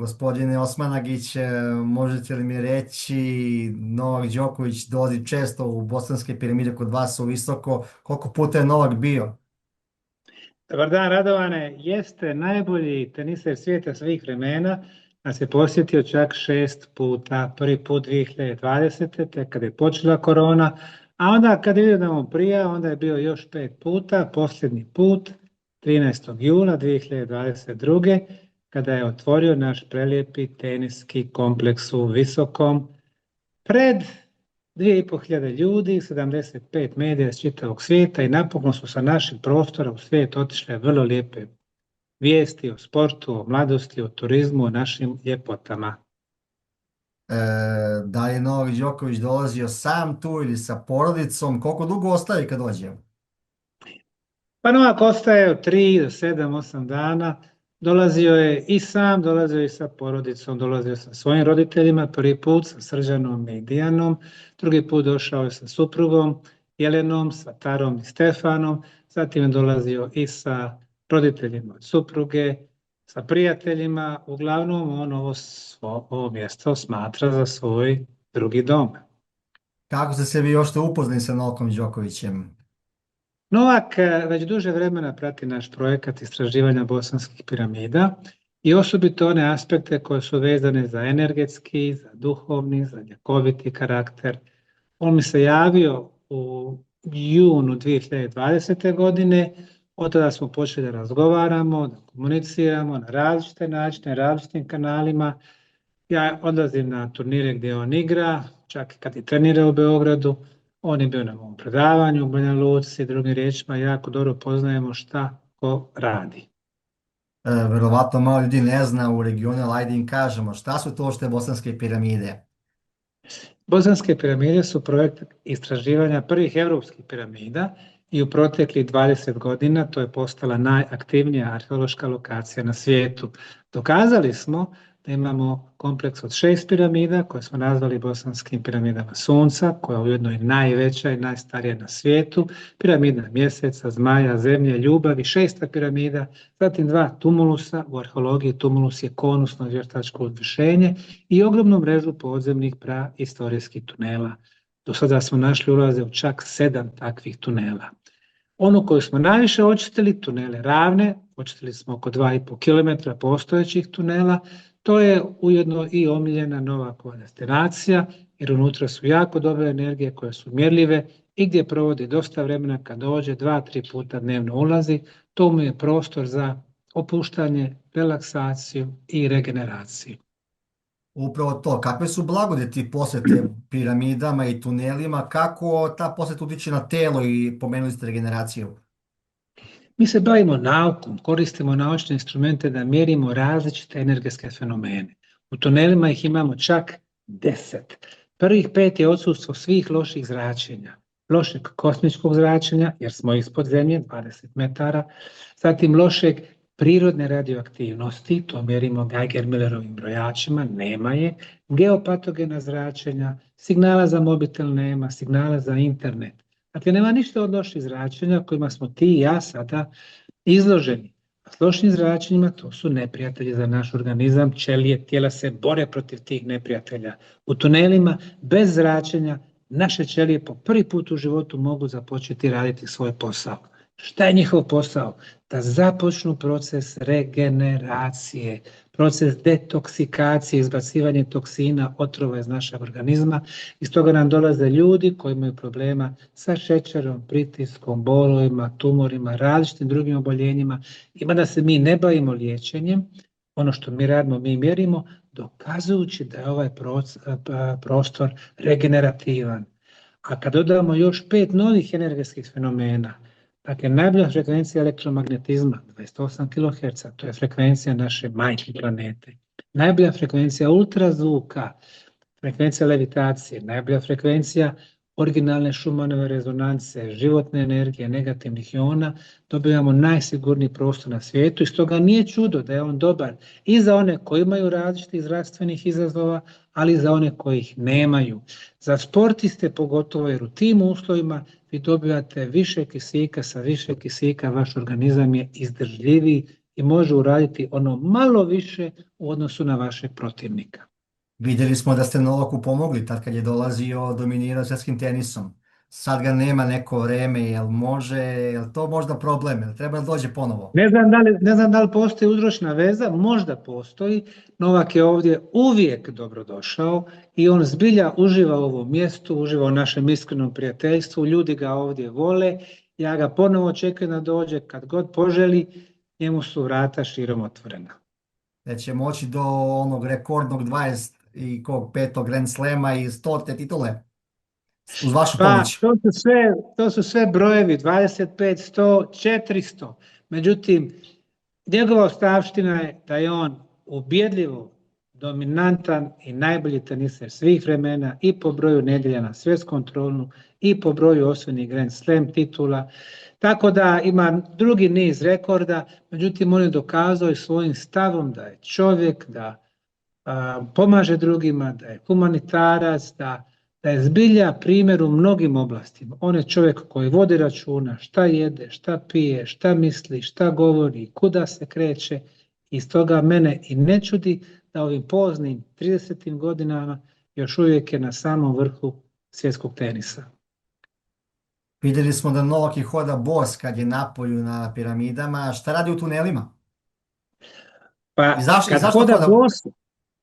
Gospodine Osmanagić, možete li mi reći, Novak Đoković dolazi često u Bosanske piramide kod vas u Visoko, koliko puta je Novak bio? Dobar dan, Radovane. Jeste najbolji teniser svijeta svih vremena. Nas je posjetio čak 6 puta. Prvi put 2020. tek kada je počela korona, a onda kad je vidio da mu prija, onda je bio još 5 puta. Posljednji put 13. jula 2022. kada je otvorio naš prelijepi teniski kompleks u Visokom pred 2500 ljudi, 75 medija iz čitavog svijeta i napokon su sa naših prostora u svijet otišle vrlo lijepe vijesti o sportu, o mladosti, o turizmu, o našim ljepotama. Da li je Novak Đoković dolazio sam tu ili sa porodicom? Koliko dugo ostaje kad dođe? Pa Novak ostaje od 3 do 7, 8 dana. Dolazio je i sam, dolazio je i sa porodicom, dolazio sa svojim roditeljima, prvi put sa Srđanom i Dijanom, drugi put došao je sa suprugom Jelenom, sa Tarom i Stefanom, zatim je dolazio i sa roditeljima od supruge, sa prijateljima. Uglavnom on ovo mjesto smatra za svoj drugi dom. Kako ste se vi još upoznali sa Novakom Đokovićem? Novak već duže vremena prati naš projekat istraživanja bosanskih piramida i osobito one aspekte koje su vezane za energetski, za duhovni, za ljekoviti karakter. On mi se javio u junu 2020. godine, od tada smo počeli da razgovaramo, da komuniciramo na različite načine, različitim kanalima. Ja odlazim na turnire gdje on igra, čak i kad je trenirao u Beogradu. On je bio na mom predavanju u Banja Luci, drugim riječima jako dobro poznajemo šta ko radi. Verovatno malo ljudi ne zna u regionu, ali ajde im kažemo šta su to što je Bosanske piramide. Bosanske piramide su projekt istraživanja prvih europskih piramida i u proteklih 20 godina to je postala najaktivnija arheološka lokacija na svijetu. Dokazali smo da imamo kompleks od 6 piramida koje smo nazvali bosanskim piramidama Sunca, koja je ujedno i najveća i najstarija na svijetu, piramida Mjeseca, Zmaja, Zemlje, Ljubavi, 6. piramida, zatim 2 tumulusa, u arheologiji tumulus je konusno vještačko uzvišenje i ogromnu mrežu podzemnih prahistorijskih tunela. Do sada smo našli ulaze u čak 7 takvih tunela. Ono koju smo najviše očistili, tunele Ravne, očistili smo oko 2,5 km postojećih tunela. To je ujedno i omiljena Novakova destinacija, jer unutra su jako dobre energije koje su mjerljive i gdje provodi dosta vremena kad dođe 2-3 puta dnevno ulazi. To mu je prostor za opuštanje, relaksaciju i regeneraciju. Upravo to, kakve su blagodeti posjete piramidama i tunelima, kako ta posjeta utiče na telo i pomenuli ste regeneraciju? Mi se bavimo naukom, koristimo naučne instrumente da mjerimo različite energetske fenomene. U tunelima ih imamo čak 10. Prvih 5 je odsustvo svih loših zračenja, lošeg kosmičkog zračenja, jer smo ispod zemlje, 20 metara, zatim lošeg prirodne radioaktivnosti, to mjerimo Geiger-Millerovim brojačima, nema je, geopatogena zračenja, signala za mobitel nema, signala za internet. Dakle, nema ništa od loših zračenja kojima smo ti i ja sada izloženi. A s lošim zračenjima to su neprijatelji za naš organizam, ćelije, tijela se bore protiv tih neprijatelja. U tunelima bez zračenja naše ćelije po prvi put u životu mogu započeti raditi svoj posao. Šta je njihov posao? Da započnu proces regeneracije, proces detoksikacije, izbacivanje toksina, otrova iz našeg organizma. Iz toga nam dolaze ljudi koji imaju problema sa šećerom, pritiskom, bolovima, tumorima, različitim drugim oboljenjima. Ima da se mi ne bavimo liječenjem, ono što mi radimo, mi mjerimo, dokazujući da je ovaj prostor regenerativan. A kad dodamo još 5 novih energetskih fenomena, dakle, najbolja frekvencija elektromagnetizma, 28 kHz, to je frekvencija naše majke planete. Najbolja frekvencija ultrazvuka, frekvencija levitacije, najbolja frekvencija originalne Schumannove rezonance, životne energije, negativnih iona, dobivamo najsigurniji prostor na svijetu i stoga nije čudo da je on dobar i za one koji imaju različitih zdravstvenih izazova, ali i za one koji ih nemaju. Za sportiste pogotovo, jer u tim uslovima vi dobivate više kisika, sa više kisika vaš organizam je izdržljiviji i može uraditi ono malo više u odnosu na vašeg protivnika. Vidjeli smo da ste Novaku pomogli tad kad je dolazio, dominirao svjetskim tenisom. Sad ga nema neko vreme, jel može, jel to možda problem, jel treba da dođe ponovo? Ne znam da li postoji uzročna veza, možda postoji. Novak je ovdje uvijek dobrodošao i on zbilja uživa u ovom mjestu, uživa u našem iskrenom prijateljstvu, ljudi ga ovdje vole. Ja ga ponovo očekujem da dođe kad god poželi, njemu su vrata širom otvorena. Da će moći do onog rekordnog 20 i kog petog Grand Slema i 100 titule uz vašu Pa pomoć. to su sve brojevi, 25, 100, 400. Međutim, njegova ostavština je da je on ubjedljivo dominantan i najbolji teniser svih vremena i po broju nedjelja na svjetskom tronu i po broju osvojenih Grand Slam titula. Tako da ima drugi niz rekorda, međutim on je dokazao i svojim stavom da je čovjek, da pomaže drugima, da je humanitarac, da je zbilja primjer u mnogim oblastima. On je čovjek koji vodi računa šta jede, šta pije, šta misli, šta govori, kuda se kreće i stoga mene i ne čudi da ovim poznim 30. godinama još uvijek je na samom vrhu svjetskog tenisa. Vidjeli smo da Novak i hoda bos kad je napolju na piramidama. Šta radi u tunelima? Pa I zašto kad hoda hoda? bos,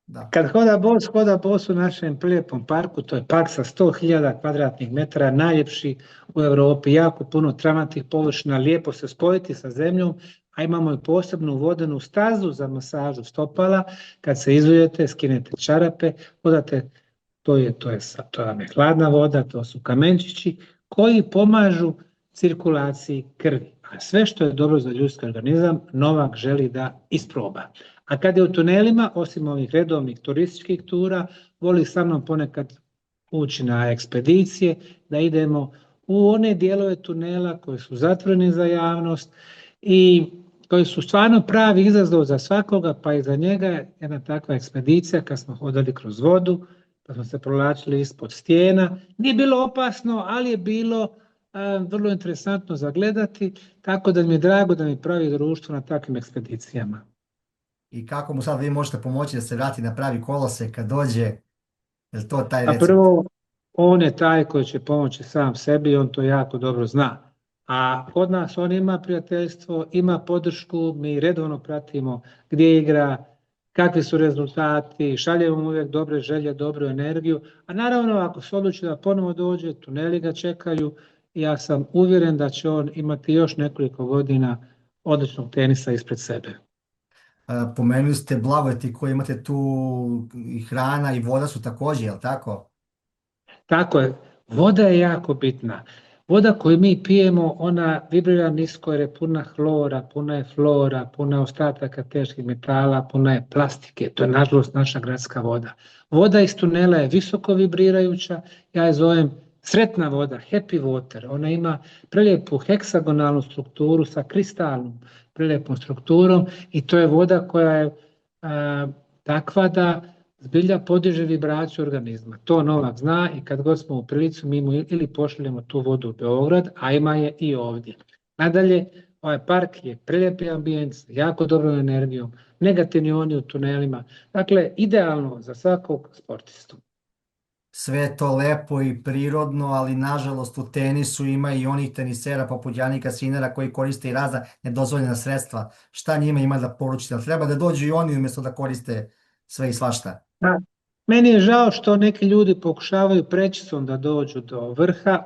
Da. kad hoda bos u našem lijepom parku, to je park sa 100.000 kvadratnih metara, najljepši u Europi, jako puno travnatih površina, lijepo se spojiti sa zemljom, a imamo i posebnu vodenu stazu za masažu stopala. Kad se izujete, skinete čarape, hodate, to vam je hladna voda, to su kamenčići koji pomažu cirkulaciji krvi. A sve što je dobro za ljudski organizam, Novak želi da isproba. A kad je u tunelima, osim ovih redovnih turističkih tura, voli sa mnom ponekad ući na ekspedicije, da idemo u one dijelove tunela koji su zatvoreni za javnost i koji su stvarno pravi izazov za svakoga, pa i za njega je jedna takva ekspedicija kad smo hodali kroz vodu, pa smo se provlačili ispod stijena. Nije bilo opasno, ali je bilo vrlo interesantno za gledati, tako da mi je drago da mi pravi društvo na takvim ekspedicijama. I kako mu sad vi možete pomoći da se vrati na pravi kolosek kad dođe? Je to taj A recept? prvo, on je taj koji će pomoći sam sebi i on to jako dobro zna. A kod nas on ima prijateljstvo, ima podršku, mi redovno pratimo gdje igra, kakvi su rezultati, šaljemo mu uvijek dobre želje, dobru energiju. A naravno, ako se odluči da ponovo dođe, tuneli ga čekaju i ja sam uvjeren da će on imati još nekoliko godina odličnog tenisa ispred sebe. Pomenuli ste Blavoti koji imate tu i hrana i voda su također, jel tako? Tako je, voda je jako bitna. Voda koju mi pijemo, ona vibrira nisko jer je puna hlora, puna je flora, puna je ostataka teških metala, puna je plastike. To je nažalost naša gradska voda. Voda iz tunela je visoko vibrirajuća, ja je zovem sretna voda, happy water. Ona ima prelijepu heksagonalnu strukturu sa kristalnom prelijepom strukturom i to je voda koja je takva da zbilja podiže vibraciju organizma. To Novak zna i kad god smo u prilici mi mu ili pošaljemo tu vodu u Beograd, a ima je i ovdje. Nadalje, ovaj park je prelijepi ambijent s jako dobrom energijom, negativni oni u tunelima. Dakle, idealno za svakog sportistu. Sve je to lepo i prirodno, ali nažalost u tenisu ima i onih tenisera poput Janika Sinera koji koriste i razna nedozvoljena sredstva. Šta njima ima da poručite? Ali treba da dođu i oni umjesto da koriste sve i svašta. Da. Meni je žao što neki ljudi pokušavaju prečicom da dođu do vrha,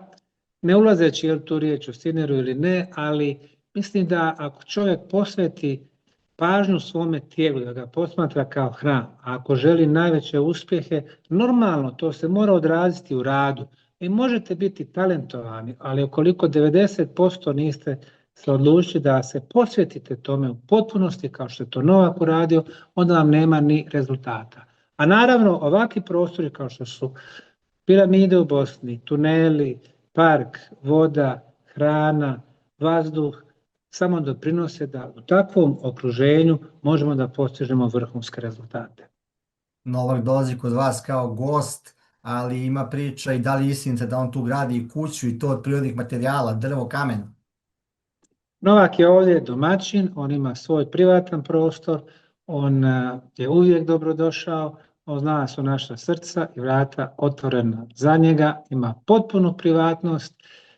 ne ulazeći je li tu riječ o Sineru ili ne, ali mislim da ako čovjek posveti pažnju svome tijelu, da ga posmatra kao hram, a ako želi najveće uspjehe, normalno to se mora odraziti u radu. Vi možete biti talentovani, ali ukoliko 90% niste se odlučili da se posvetite tome u potpunosti kao što je to Novak uradio, onda vam nema ni rezultata. A naravno ovakvi prostori kao što su piramide u Bosni, tuneli, park, voda, hrana, vazduh, samo doprinose da u takvom okruženju možemo da postižemo vrhunske rezultate. Novak dolazi kod vas kao gost, ali ima priča i da li istinite da on tu gradi i kuću i to od prirodnih materijala, drvo, kamen? Novak je ovdje domaćin, on ima svoj privatan prostor, on je uvijek dobrodošao, on zna da su naša srca i vrata otvorena za njega, ima potpunu privatnost,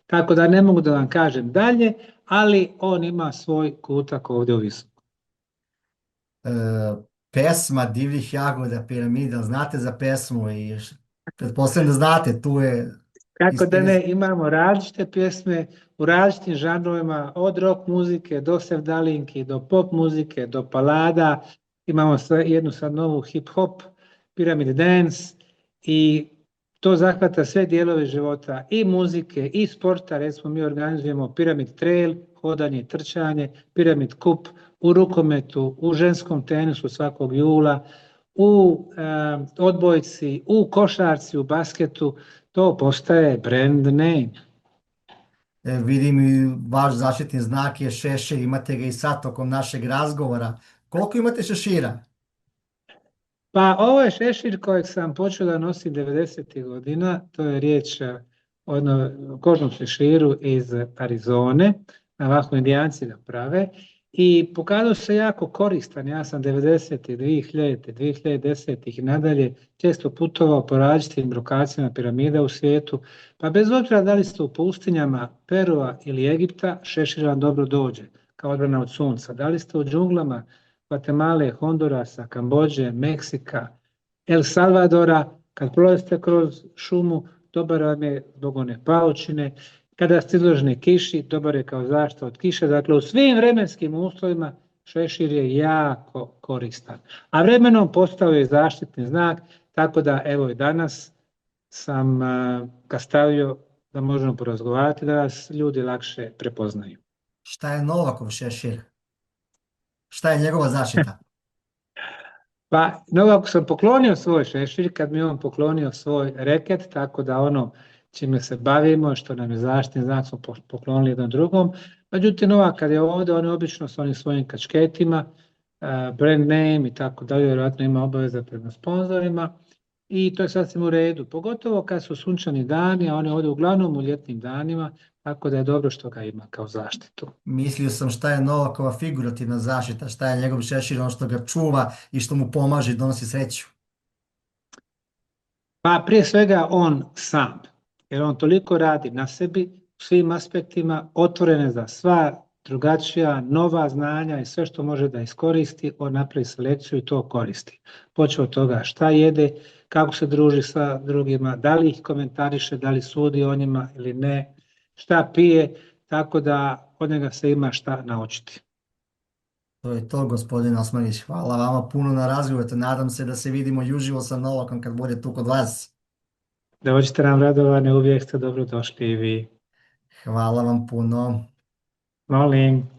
tako da ne mogu da vam kažem dalje, ali on ima svoj kutak ovdje u Visoku. Pesma Divljih jagoda Piramida, znate za pesmu i pretpostavljam da znate, tu je Kako da istina. ne, imamo različite pjesme u različitim žanrovima, od rock muzike do sevdalinki, do pop muzike, do palada. Imamo jednu sad novu hip-hop, Pyramid Dance, i to zahvata sve dijelove života, i muzike, i sporta. Recimo mi organizujemo Pyramid Trail, hodanje i trčanje, Pyramid Cup u rukometu, u ženskom tenisu svakog jula, u odbojci, u košarci, u basketu. To postaje brand name. Vidim i vaš zaštitni znak je šešir, imate ga i sad tokom našeg razgovora. Koliko imate šešira? Pa ovo je šešir kojeg sam počeo da nosim 90. godina, to je riječ o kožnom šeširu iz Arizone, ovako Indijanci ga prave, i pokazao se jako koristan. Ja sam 90. 2000. 2010. i nadalje često putovao po različitim lokacijama piramida u svijetu, pa bez obzira da li ste u pustinjama Perua ili Egipta, šešir vam dobro dođe kao odbrana od sunca. Da li ste u džunglama Gvatemale, Hondurasa, Kambođe, Meksika, El Salvadora, kad prolazite kroz šumu, dobar vam je zbog one paučine. Kada ste izloženi kiši, dobar je kao zaštita od kiše. Dakle, u svim vremenskim uslovima šešir je jako koristan. A vremenom postao je zaštitni znak, tako da evo i danas sam ga stavio da možemo porazgovarati, da vas ljudi lakše prepoznaju. Šta je Novakov šešir? Šta je njegova zaštita? Pa Novaku sam poklonio svoj šešir kad mi je on poklonio svoj reket, tako da ono čime se bavimo, što nam je zaštitni znak, smo poklonili jednom drugom. Međutim, Novak kad je ovdje, on je obično s onim svojim kačketima, brand name i tako dalje, vjerojatno ima obaveza prema sponzorima i to je sasvim u redu. Pogotovo kad su sunčani dani, a on je ovdje uglavnom u ljetnim danima, tako da je dobro što ga ima kao zaštitu. Mislio sam šta je Novakova figurativna zaštita, šta je njegov šešir, ono što ga čuva i što mu pomaže i donosi sreću. Pa prije svega on sam, jer on toliko radi na sebi, u svim aspektima, otvorene za sva drugačija, nova znanja i sve što može da iskoristi, on napravi selekciju i to koristi. Počeo od toga šta jede, kako se druži sa drugima, da li ih komentariše, da li sudi o njima ili ne, šta pije, tako da od njega se ima šta naučiti. To je to, gospodin Osmanić. Hvala vama puno na razgovoru. Nadam se da se vidimo i uživo sa Novakom kad bude tu kod vas. Dođite nam, Radovane, uvijek ste dobro došli i vi. Hvala vam puno. Molim.